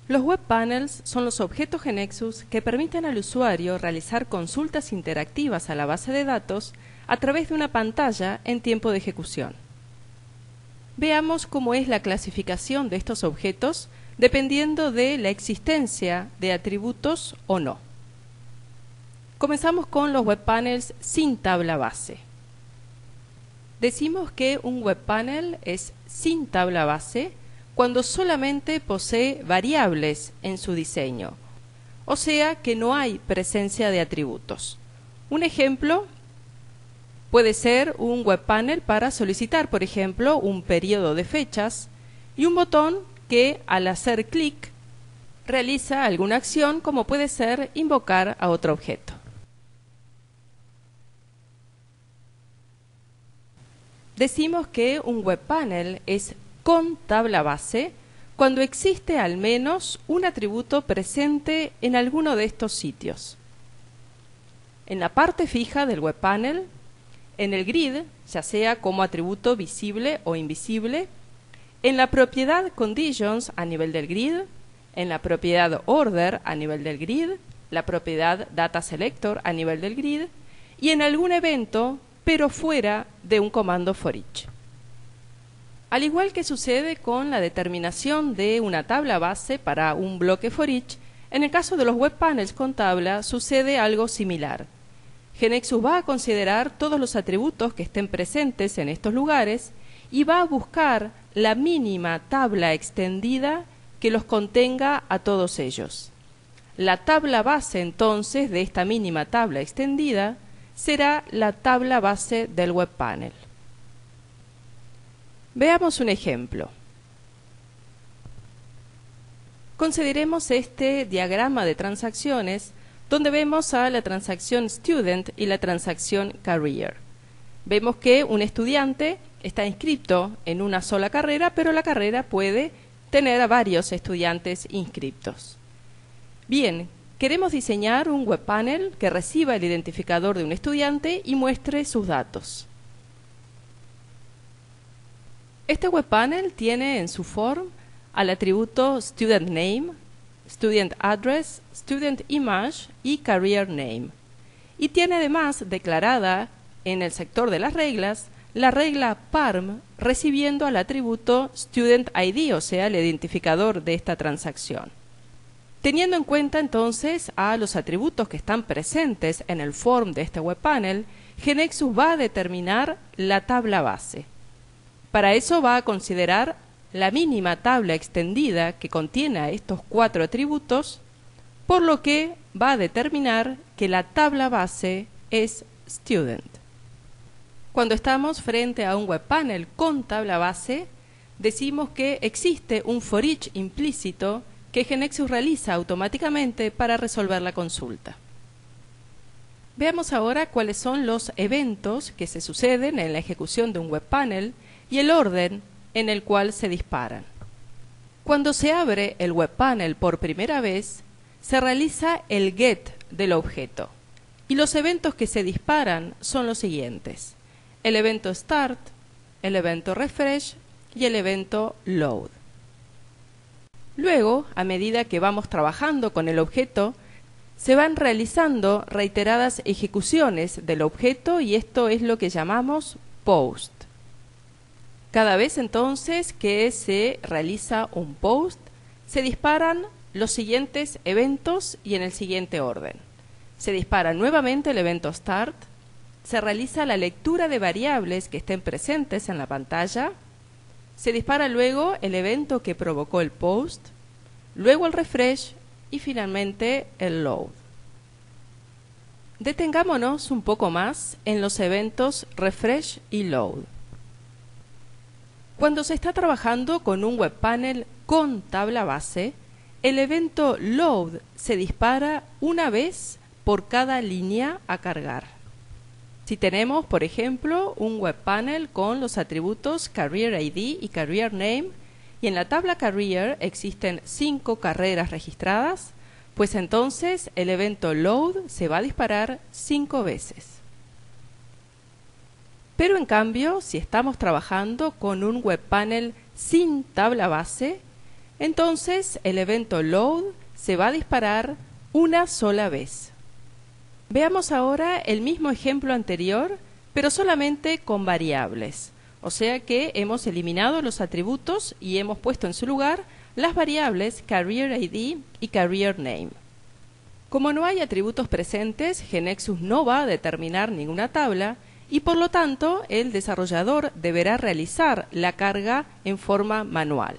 Los web panels son los objetos GeneXus que permiten al usuario realizar consultas interactivas a la base de datos a través de una pantalla en tiempo de ejecución. Veamos cómo es la clasificación de estos objetos dependiendo de la existencia de atributos o no. Comenzamos con los web panels sin tabla base. Decimos que un web panel es sin tabla base cuando solamente posee variables en su diseño, o sea que no hay presencia de atributos. Un ejemplo puede ser un web panel para solicitar, por ejemplo, un periodo de fechas y un botón que al hacer clic realiza alguna acción, como puede ser invocar a otro objeto. Decimos que un web panel es con tabla base cuando existe al menos un atributo presente en alguno de estos sitios: en la parte fija del web panel, en el grid, ya sea como atributo visible o invisible, en la propiedad conditions a nivel del grid, en la propiedad order a nivel del grid, la propiedad data selector a nivel del grid y en algún evento, pero fuera de un comando for each. Al igual que sucede con la determinación de una tabla base para un bloque for each, en el caso de los web panels con tabla sucede algo similar. GeneXus va a considerar todos los atributos que estén presentes en estos lugares y va a buscar la mínima tabla extendida que los contenga a todos ellos. La tabla base entonces de esta mínima tabla extendida será la tabla base del web panel. Veamos un ejemplo. Consideremos este diagrama de transacciones donde vemos a la transacción Student y la transacción Career. Vemos que un estudiante está inscrito en una sola carrera, pero la carrera puede tener a varios estudiantes inscriptos. Bien, queremos diseñar un web panel que reciba el identificador de un estudiante y muestre sus datos. Este web panel tiene en su form al atributo Student Name, Student Address, Student Image y Career Name. Y tiene además declarada en el sector de las reglas la regla PARM recibiendo al atributo Student ID, o sea, el identificador de esta transacción. Teniendo en cuenta entonces a los atributos que están presentes en el form de este web panel, GeneXus va a determinar la tabla base. Para eso va a considerar la mínima tabla extendida que contiene a estos 4 atributos, por lo que va a determinar que la tabla base es Student. Cuando estamos frente a un web panel con tabla base, decimos que existe un for each implícito que GeneXus realiza automáticamente para resolver la consulta. Veamos ahora cuáles son los eventos que se suceden en la ejecución de un web panel y el orden en el cual se disparan. Cuando se abre el web panel por primera vez, se realiza el get del objeto y los eventos que se disparan son los siguientes: el evento start, el evento refresh y el evento load. Luego, a medida que vamos trabajando con el objeto, se van realizando reiteradas ejecuciones del objeto y esto es lo que llamamos post. Cada vez entonces que se realiza un post, se disparan los siguientes eventos y en el siguiente orden. Se dispara nuevamente el evento start, se realiza la lectura de variables que estén presentes en la pantalla, se dispara luego el evento que provocó el post, luego el refresh y finalmente el load. Detengámonos un poco más en los eventos refresh y load. Cuando se está trabajando con un web panel con tabla base, el evento load se dispara una vez por cada línea a cargar. Si tenemos, por ejemplo, un web panel con los atributos Career ID y Career Name, y en la tabla Career existen 5 carreras registradas, pues entonces el evento load se va a disparar 5 veces. Pero en cambio, si estamos trabajando con un web panel sin tabla base, entonces el evento load se va a disparar una sola vez. Veamos ahora el mismo ejemplo anterior, pero solamente con variables. O sea que hemos eliminado los atributos y hemos puesto en su lugar las variables Career ID y Career Name. Como no hay atributos presentes, GeneXus no va a determinar ninguna tabla y por lo tanto el desarrollador deberá realizar la carga en forma manual.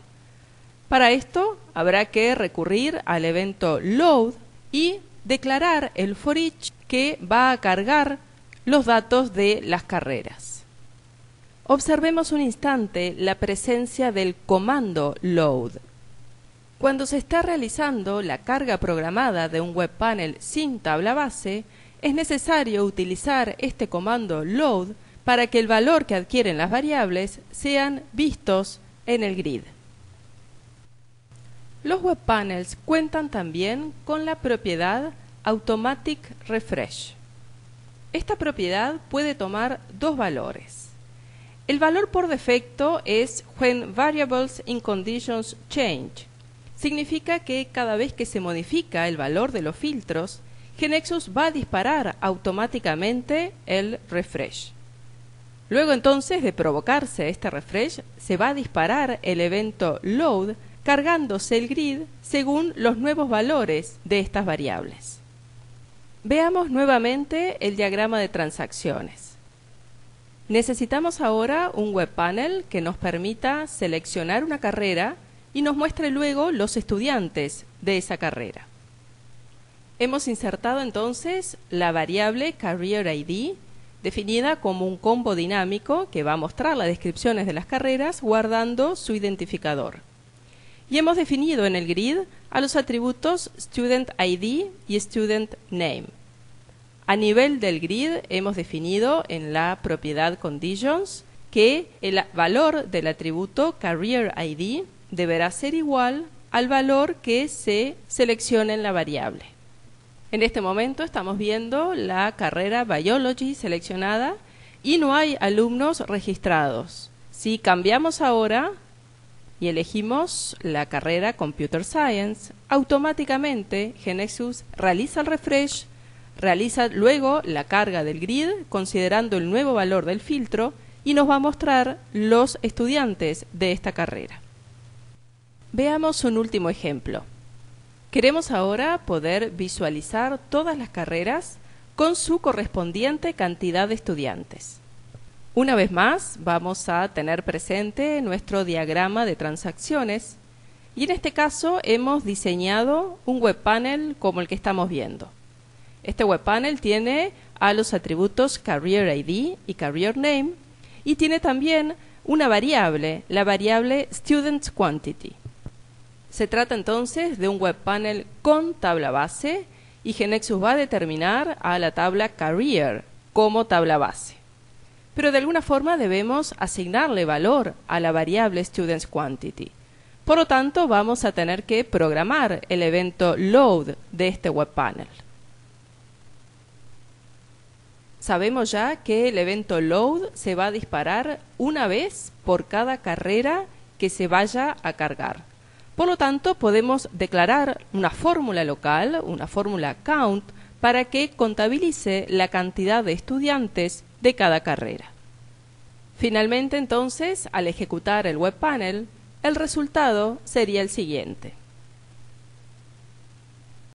Para esto habrá que recurrir al evento load y declarar el for each que va a cargar los datos de las carreras. Observemos un instante la presencia del comando load. Cuando se está realizando la carga programada de un web panel sin tabla base, es necesario utilizar este comando load para que el valor que adquieren las variables sean vistos en el grid. Los web panels cuentan también con la propiedad Automatic Refresh. Esta propiedad puede tomar dos valores. El valor por defecto es When Variables in Conditions Change. Significa que cada vez que se modifica el valor de los filtros, GeneXus va a disparar automáticamente el refresh. Luego entonces de provocarse este refresh, se va a disparar el evento load cargándose el grid según los nuevos valores de estas variables. Veamos nuevamente el diagrama de transacciones. Necesitamos ahora un web panel que nos permita seleccionar una carrera y nos muestre luego los estudiantes de esa carrera. Hemos insertado entonces la variable Career ID, definida como un combo dinámico que va a mostrar las descripciones de las carreras guardando su identificador. Y hemos definido en el grid a los atributos Student ID y Student Name. A nivel del grid hemos definido en la propiedad Conditions que el valor del atributo Career ID deberá ser igual al valor que se seleccione en la variable. En este momento estamos viendo la carrera Biology seleccionada y no hay alumnos registrados. Si cambiamos ahora y elegimos la carrera Computer Science, automáticamente GeneXus realiza el refresh, realiza luego la carga del grid considerando el nuevo valor del filtro y nos va a mostrar los estudiantes de esta carrera. Veamos un último ejemplo. Queremos ahora poder visualizar todas las carreras con su correspondiente cantidad de estudiantes. Una vez más, vamos a tener presente nuestro diagrama de transacciones y en este caso hemos diseñado un web panel como el que estamos viendo. Este web panel tiene a los atributos Career ID y Career Name y tiene también una variable, la variable Student Quantity. Se trata entonces de un web panel con tabla base y GeneXus va a determinar a la tabla Career como tabla base. Pero de alguna forma debemos asignarle valor a la variable Student Quantity. Por lo tanto, vamos a tener que programar el evento load de este web panel. Sabemos ya que el evento load se va a disparar una vez por cada carrera que se vaya a cargar. Por lo tanto, podemos declarar una fórmula local, una fórmula count, para que contabilice la cantidad de estudiantes de cada carrera. Finalmente, entonces, al ejecutar el web panel, el resultado sería el siguiente.